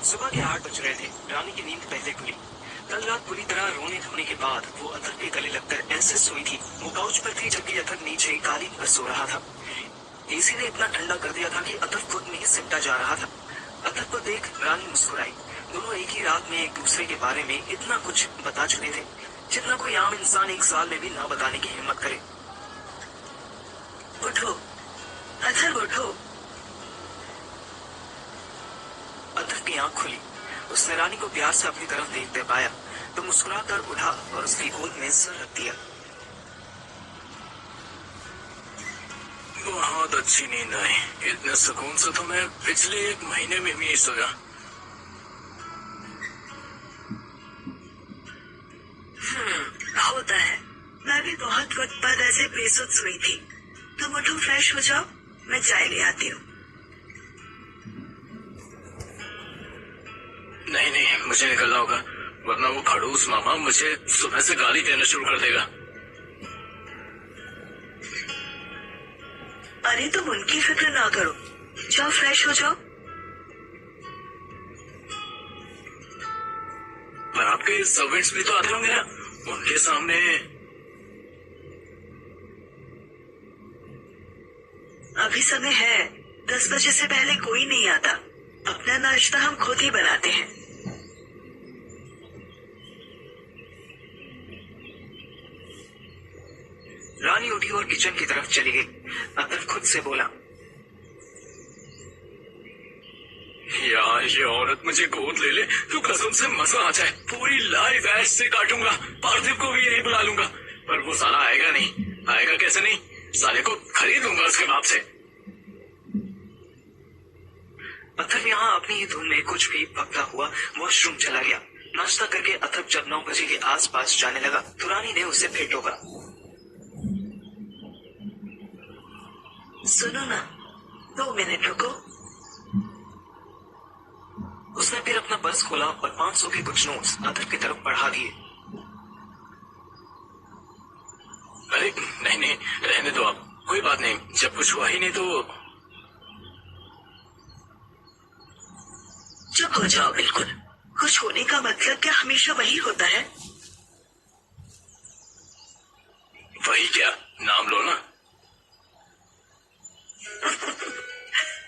सुबह के 8 बज रहे थे। रानी की नींद पहले खुली। कल रात पूरी तरह रोने धोने के बाद वो अतर के गले लगकर ऐसे सोई थी। वो काउच पर थी जबकि अतर नीचे कालीन पर सो रहा था। एसी ने इतना ठंडा कर दिया था कि अतर खुद में ही सिमटा जा रहा था। अतर को देख रानी मुस्कुराई। दोनों एक ही रात में एक दूसरे के बारे में इतना कुछ बता चुके थे जितना कोई आम इंसान एक साल में भी ना बताने की हिम्मत करे। उठो अतर, उठो। अतर की आंख खुली। उसने रानी को प्यार से अपनी तरफ देखते पाया तो मुस्कुराकर उठा और उसकी गोद में सर रख दिया। बहुत अच्छी नींद आई। इतने सुकून से तो मैं पिछले 1 महीने में भी नहीं सोया। होता है। मैं भी बहुत वक्त बाद ऐसे बेसुध सोई थी। तुम उठो, फ्रेश हो जाओ, मैं चाय ले आती हूँ। नहीं नहीं, मुझे निकलना होगा वरना वो खड़ूस मामा मुझे सुबह से गाली देना शुरू कर देगा। अरे तुम उनकी फिक्र ना करो, जाओ फ्रेश हो जाओ। पर आपके सर्वेंट्स भी तो आते होंगे ना, उनके सामने। अभी समय है, 10 बजे से पहले कोई नहीं आता। अपना नाश्ता हम खुद ही बनाते हैं। रानी उठी और किचन की तरफ चली गई। अतर खुद से बोला, यार ये औरत मुझे गोद ले ले तो कसम से मजा आ जाए। पूरी लाइफ ऐश से काटूंगा। पार्थिव को भी यही बुला लूंगा। पर वो साला आएगा नहीं। आएगा कैसे नहीं, साले को खरीद लूंगा उसके बाप से। अथर्व यहाँ अपनी ही धुन में कुछ भी पकड़ा हुआ वॉशरूम चला गया। नाश्ता करके अथर्व जब 9 बजे के आसपास जाने लगा तो रानी ने उसे फिर टोका। सुनो ना, 2 मिनट रुको। उसने फिर अपना पर्स खोला और 500 के कुछ नोट्स अथर्व की तरफ बढ़ा दिए। अरे नहीं नहीं, रहने दो आप, कोई बात नहीं। जब कुछ हुआ ही नहीं तो चुप हो जाओ बिल्कुल। खुश होने का मतलब क्या हमेशा वही होता है? वही क्या, नाम लो ना।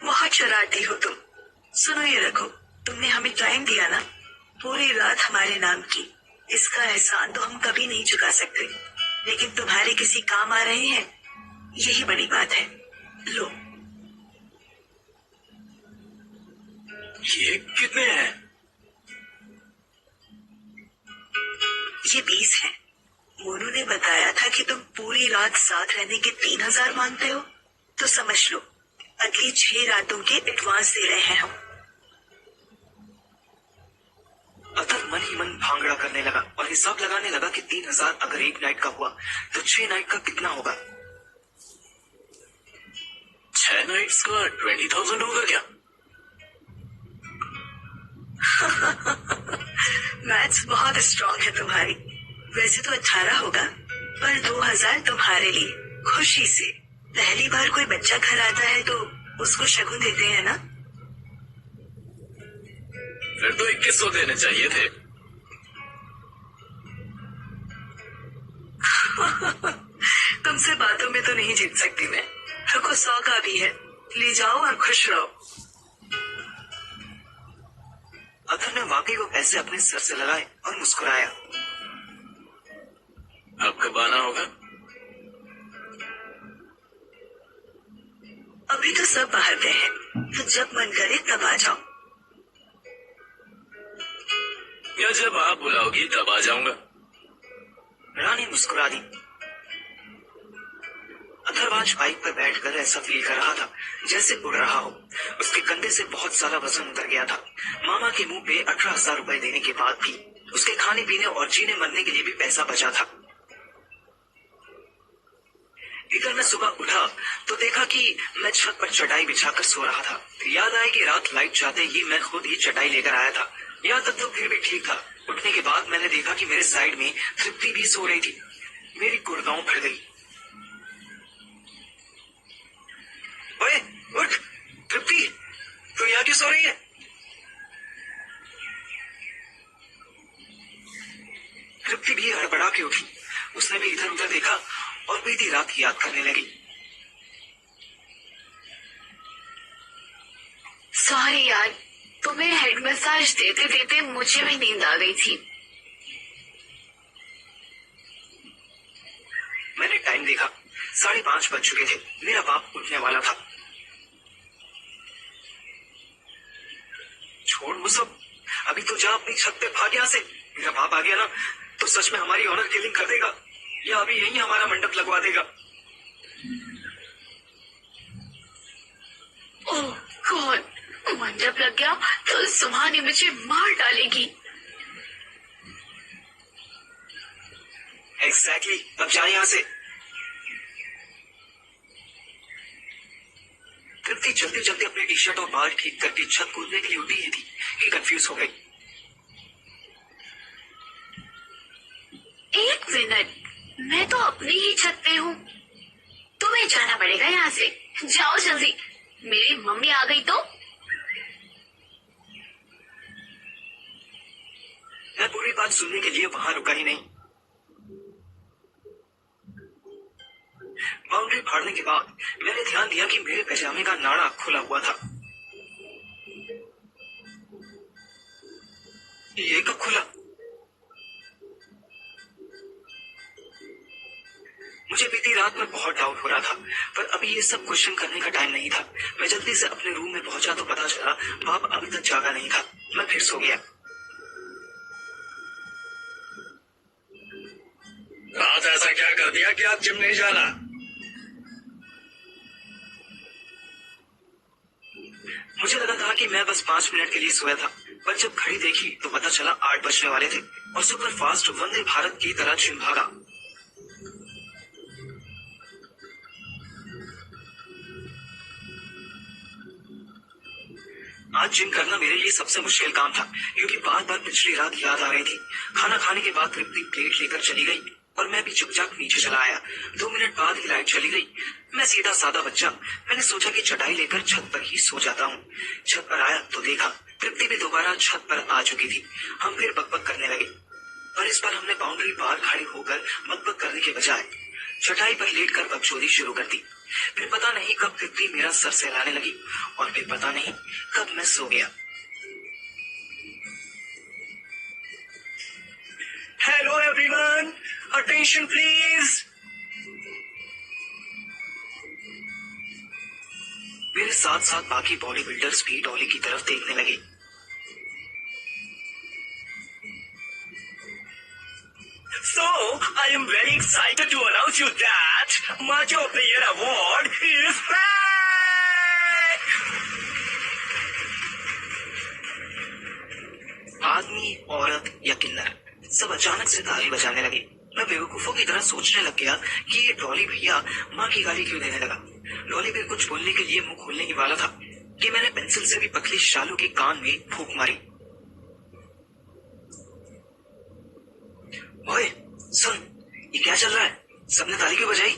बहुत शरारती हो तुम। सुनो ये रखो, तुमने हमें टाइम दिया ना, पूरी रात हमारे नाम की। इसका एहसान तो हम कभी नहीं चुका सकते, लेकिन तुम्हारे किसी काम आ रहे हैं, यही बड़ी बात है। लो। ये कितने हैं? ये 20 है। मोनू ने बताया था कि तुम पूरी रात साथ रहने के 3000 मांगते हो, तो समझ लो अगली 6 रातों के एडवांस दे रहे हैं हम। अथर्व मन ही मन भांगड़ा करने लगा और हिसाब लगाने लगा कि 3000 अगर एक नाइट का हुआ तो 6 नाइट का कितना होगा। 6 नाइट्स का 20,000 होगा क्या? मैथ्स बहुत स्ट्रांग है तुम्हारी। वैसे तो 18 होगा, पर 2000 तुम्हारे लिए, खुशी से। पहली बार कोई बच्चा घर आता है तो उसको शगुन देते हैं ना। फिर तो 2100 देने चाहिए थे। तुमसे बातों में तो नहीं जीत सकती मैं। रुको, 100 का भी है, ले जाओ और खुश रहो। अथर्व ने वाकई वो पैसे अपने सर से लगाए और मुस्कुराया। अब कब आना होगा? अभी तो सब बाहर गए हैं, तो जब मन करे तब आ जाओ। या जब आप बुलाओगी तब आ जाऊंगा। रानी मुस्कुरा दी। अथर्व आज बाइक पर बैठकर ऐसा फील कर रहा था जैसे उड़ रहा हो। उसके कंधे से बहुत सारा वजन उतर गया था। मामा के मुंह पे 18,000 रुपए देने के बाद भी उसके खाने पीने और जीने मरने के लिए भी पैसा बचा था। इधर मैं सुबह उठा तो देखा कि मैं छत पर चटाई बिछाकर सो रहा था। याद आया कि रात लाइट जाते ही मैं खुद ही चटाई लेकर आया था। याद तक तो फिर भी ठीक था। उठने के बाद मैंने देखा कि मेरे साइड में तृप्ति भी सो रही थी। मेरी गुड़गांव फट गई। ओए उठ, तृप्ति, तू यहाँ क्यों सो रही है? देखा और बीती रात याद करने लगी। सॉरी यार, तुम्हें हेड मसाज देते देते मुझे भी नींद आ गई थी। मैंने टाइम देखा, 5:30 बज चुके थे। मेरा बाप उठने वाला था। छोड़ वो सब, अभी तो जा अपनी छत पे भाग यहाँ से। मेरा बाप आ गया ना तो सच में हमारी ऑनर किलिंग कर देगा या अभी यही हमारा मंडप लगवा देगा। ओह गॉड, मंडप लग गया तो सुहानी मुझे मार डालेगी। एग्जैक्टली, अब जाए यहाँ से। तृप्ति चलते चलते अपने टी शर्ट और बाल ठीक करके छत कूदने के लिए उठी ही थी कि कंफ्यूज हो गई। एक मिनट, मैं तो अपनी ही छत पे हूँ। तुम्हें जाना पड़ेगा यहाँ से। जाओ जल्दी, मेरी मम्मी आ गई तो। मैं पूरी बात सुनने के लिए वहां रुका ही नहीं। बाउंड्री फाड़ने के बाद मैंने ध्यान दिया कि मेरे पैजामे का नाड़ा खुला हुआ था। ये कब खुला? मुझे बीती रात में बहुत डाउट हो रहा था, पर अभी ये सब क्वेश्चन करने का टाइम नहीं था। मैं जल्दी से अपने रूम में पहुंचा तो पता चला बाप अभी तक जागा नहीं था। मैं फिर सो गया। रात ऐसा क्या कर दिया कि आज जिम नहीं जाना? मुझे लगा था कि मैं बस 5 मिनट के लिए सोया था, पर जब घड़ी देखी तो पता चला 8 बजने वाले थे और सुपर फास्ट वंदे भारत की तरह जिम भागा। आज जिम करना मेरे लिए सबसे मुश्किल काम था, क्योंकि बार बार पिछली रात याद आ रही थी। खाना खाने के बाद तृप्ति प्लेट लेकर चली गई और मैं भी चुपचाप नीचे चला आया। 2 मिनट बाद ही लाइट चली गई। मैं सीधा सादा बच्चा, मैंने सोचा कि चटाई लेकर छत पर ही सो जाता हूँ। छत पर आया तो देखा तृप्ति भी दोबारा छत पर आ चुकी थी। हम फिर बकबक करने लगे, पर इस बार हमने बाउंड्री बाहर खड़े होकर बकबक करने के बजाय चटाई पर लेटकर बकचोदी शुरू कर दी। फिर पता नहीं कब तृप्ति मेरा सर सहलाने लगी और फिर पता नहीं कब मैं सो गया। Hello everyone, attention please. मेरे साथ साथ बाकी बॉडी बिल्डर्स भी डॉली की तरफ देखने लगे। So, I am very excited to announce you that Macho of the Year award is back! आदमी, औरत या किन्नर, सब अचानक से ताली बजाने लगे। मैं बेवकूफों की तरह सोचने लग गया कि ये डॉली भैया माँ की गाली क्यों देने लगा। डॉली फिर कुछ बोलने के लिए मुंह खोलने की वाला था कि मैंने पेंसिल से भी पतली शालू के कान में फूंक मारी। ओए सुन, ये क्या चल रहा है? सबने ताली क्यों बजाई?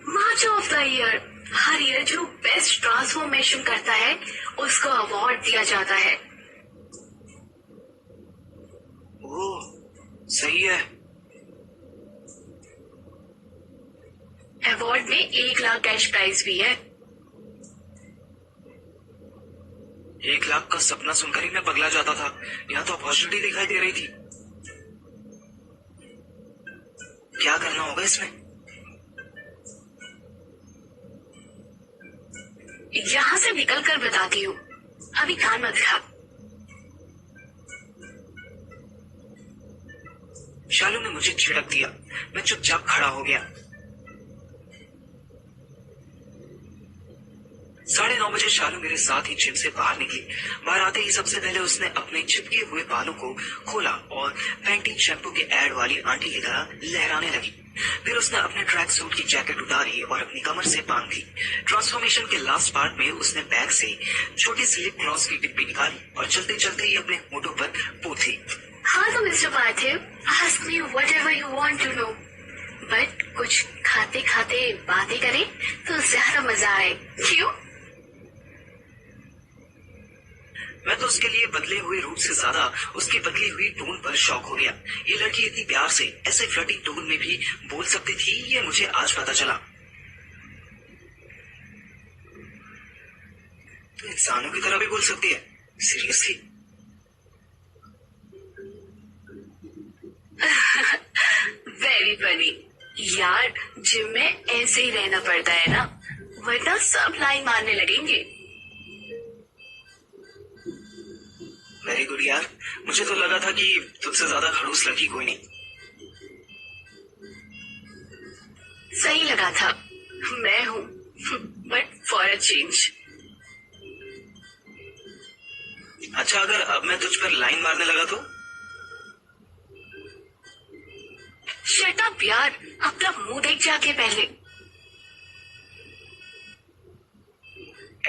Macho of the year, her year जो बेस्ट ट्रांसफॉर्मेशन करता है उसको अवार्ड दिया जाता है। ओह, सही है। अवार्ड में 1 लाख कैश प्राइज भी है। 1 लाख का सपना सुनकर ही मैं पगला जाता था। यहाँ तो अपॉर्चुनिटी दिखाई दे रही थी। क्या करना होगा इसमें? यहाँ से निकल कर बताती हूँ, अभी कान मत खा। शालू ने मुझे छिड़क दिया। मैं चुपचाप खड़ा हो गया। 9:30 बजे शालू मेरे साथ ही जिम से बाहर निकली। बाहर आते ही सबसे पहले उसने अपने चिपके हुए बालों को खोला और पैंटीन शैम्पू के एड वाली आंटी की तरह लहराने लगी। फिर उसने अपने ट्रैक सूट की जैकेट उतारी और अपनी कमर से बांध दी। ट्रांसफॉर्मेशन के लास्ट पार्ट में उसने बैग से छोटी सी लिप ग्लॉस की डिब्बी निकाली और चलते चलते ही अपने होठों पर पोथी। हाँ तो mister Parthiv, ask me whatever you want to know, but कुछ खाते खाते बातें करें तो ज्यादा मजा आए। क्यों? मैं तो उसके लिए बदले हुए रूप से ज्यादा उसकी बदली हुई टोन पर शॉक हो गया। ये लड़की इतनी प्यार से ऐसे फ्लर्टिंग टोन में भी बोल सकती थी, ये मुझे आज पता चला। तो इंसानों की तरह भी बोल सकती है, सीरियसली? वेरी फनी यार, जिम में ऐसे ही रहना पड़ता है ना, वरना सब लाइन मारने लगेंगे। वेरी गुड यार, मुझे तो लगा था कि तुझसे ज्यादा खड़ूस लड़की कोई नहीं। सही लगा था, मैं हूँ, बट फॉर अ चेंज। अच्छा, अगर अब मैं तुझ पर लाइन मारने लगा तो? शट अप यार, अपना मुंह देख जाके पहले।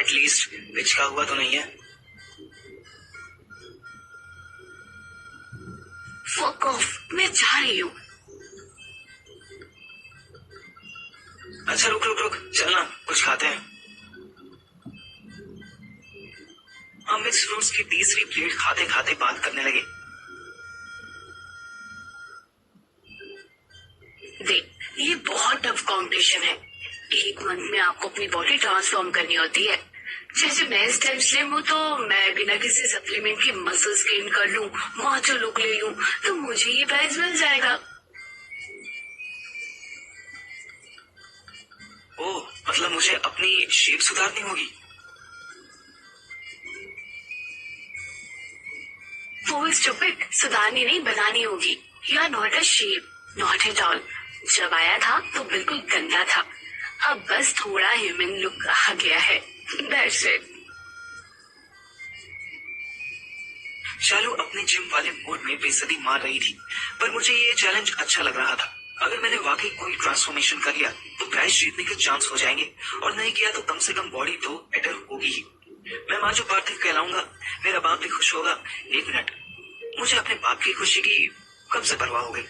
एटलीस्ट पिचका हुआ तो नहीं है? फक ऑफ, मैं जा रही हूँ। अच्छा रुक रुक रुक, चलना कुछ खाते हैं। हम मिक्स फ्रूट्स की तीसरी प्लेट खाते खाते बात करने लगे। देख, ये बहुत टफ कंपटीशन है। एक मंथ में आपको अपनी बॉडी ट्रांसफॉर्म करनी होती है। जैसे मैं इस टाइम स्लिम हूँ, तो मैं बिना किसी सप्लीमेंट के मसल्स गेन कर लूँ, माचो लुक ले लूँ, तो मुझे ये प्राइज मिल जाएगा। ओह, मतलब मुझे अपनी शेप सुधारनी होगी? फूल स्टूपिड, सुधारनी नहीं बनानी होगी। You are not a shape, not at all. जब आया था तो बिल्कुल गंदा था, अब बस थोड़ा ह्यूमन लुक आ गया है। That's it. शालू अपने जिम वाले मोड में बेइज्जती मार रही थी, पर मुझे ये चैलेंज अच्छा लग रहा था। अगर मैंने वाकई कोई ट्रांसफॉर्मेशन कर लिया तो प्राइज जीतने के चांस हो जाएंगे, और नहीं किया तो कम से कम बॉडी तो बेटर होगी ही। मैं माजू पार्थिव कहलाऊंगा, मेरा बाप भी खुश होगा। एक मिनट, मुझे अपने बाप की खुशी की कब से परवाह हो गई।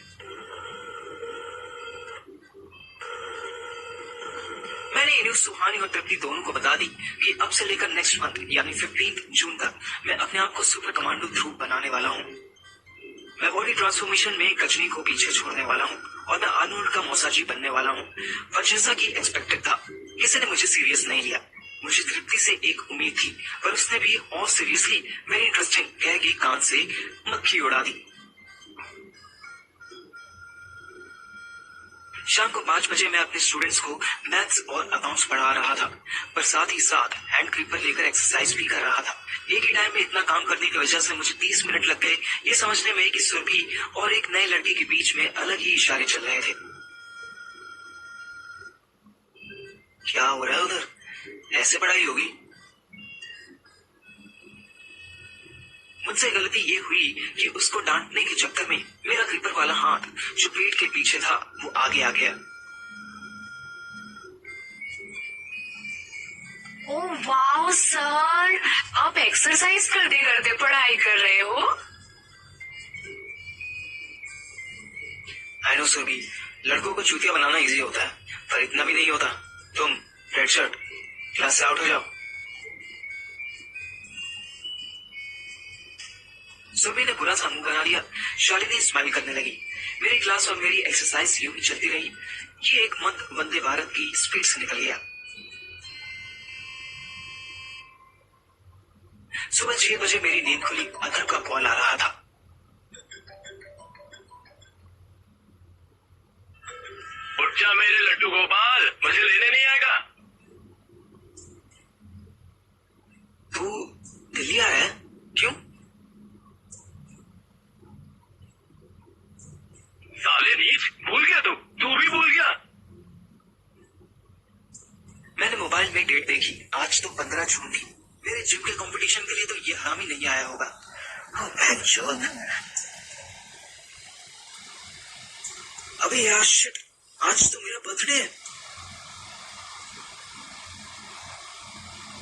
मैंने ये न्यूज सुहानी और तृप्ति दोनों को बता दी कि अब से लेकर नेक्स्ट मंथ यानी 15 जून तक मैं अपने आप को सुपर कमांडो ध्रुव बनाने वाला हूँ। मैं बॉडी ट्रांसफॉर्मेशन में कचनी को पीछे छोड़ने वाला हूँ और मैं आर्नोल्ड का मौसाजी बनने वाला हूँ। पर जैसा कि एक्सपेक्टेड था, किसी ने मुझे सीरियस नहीं लिया। मुझे तृप्ति से एक उम्मीद थी, पर उसने भी और सीरियसली वेरी इंटरेस्टिंग कह के कान से मक्खी उड़ा दी। शाम को 5 बजे मैं अपने स्टूडेंट्स को मैथ्स और अकाउंट्स पढ़ा रहा था, पर साथ ही साथ हैंड क्रीपर लेकर एक्सरसाइज भी कर रहा था। एक ही टाइम में इतना काम करने की वजह से मुझे 30 मिनट लग गए ये समझने में कि सुरभि और एक नए लड़की के बीच में अलग ही इशारे चल रहे थे। क्या हो रहा है उधर? ऐसे पढ़ाई होगी? मुझसे गलती ये हुई कि उसको डांटने के चक्कर में मेरा क्रीपर वाला हाथ जो पीठ के पीछे था वो आगे आ गया। ओह वाओ सर, आप एक्सरसाइज करते पढ़ाई कर रहे हो? आई नो सुरभि, लड़कों को चूतिया बनाना इजी होता है, पर इतना भी नहीं होता। तुम रेड शर्ट, क्लास से आउट हो जाओ। सुरभि ने बुरा सा मुंह बना लिया। शालिनी स्माइल करने लगी। मेरी क्लास और मेरी एक्सरसाइज यूं ही चलती रही। ये एक मंथ वंदे भारत की स्पीड से निकल गया। सुबह 6 बजे मेरी नींद खुली। अदर का कॉल आ रहा था। उठ जा मेरे लड्डू गोपाल, मुझे लेने नहीं आएगा? तू दिल्ली आया है? क्यों? साले नीच, भूल गया तू भी भूल गया? मैंने मोबाइल में डेट देखी। आज तो 15 जून थी। मेरे जिम के कंपटीशन के लिए तो ये हरामी नहीं आया होगा। अबे यार शिट, आज तो मेरा बर्थडे है।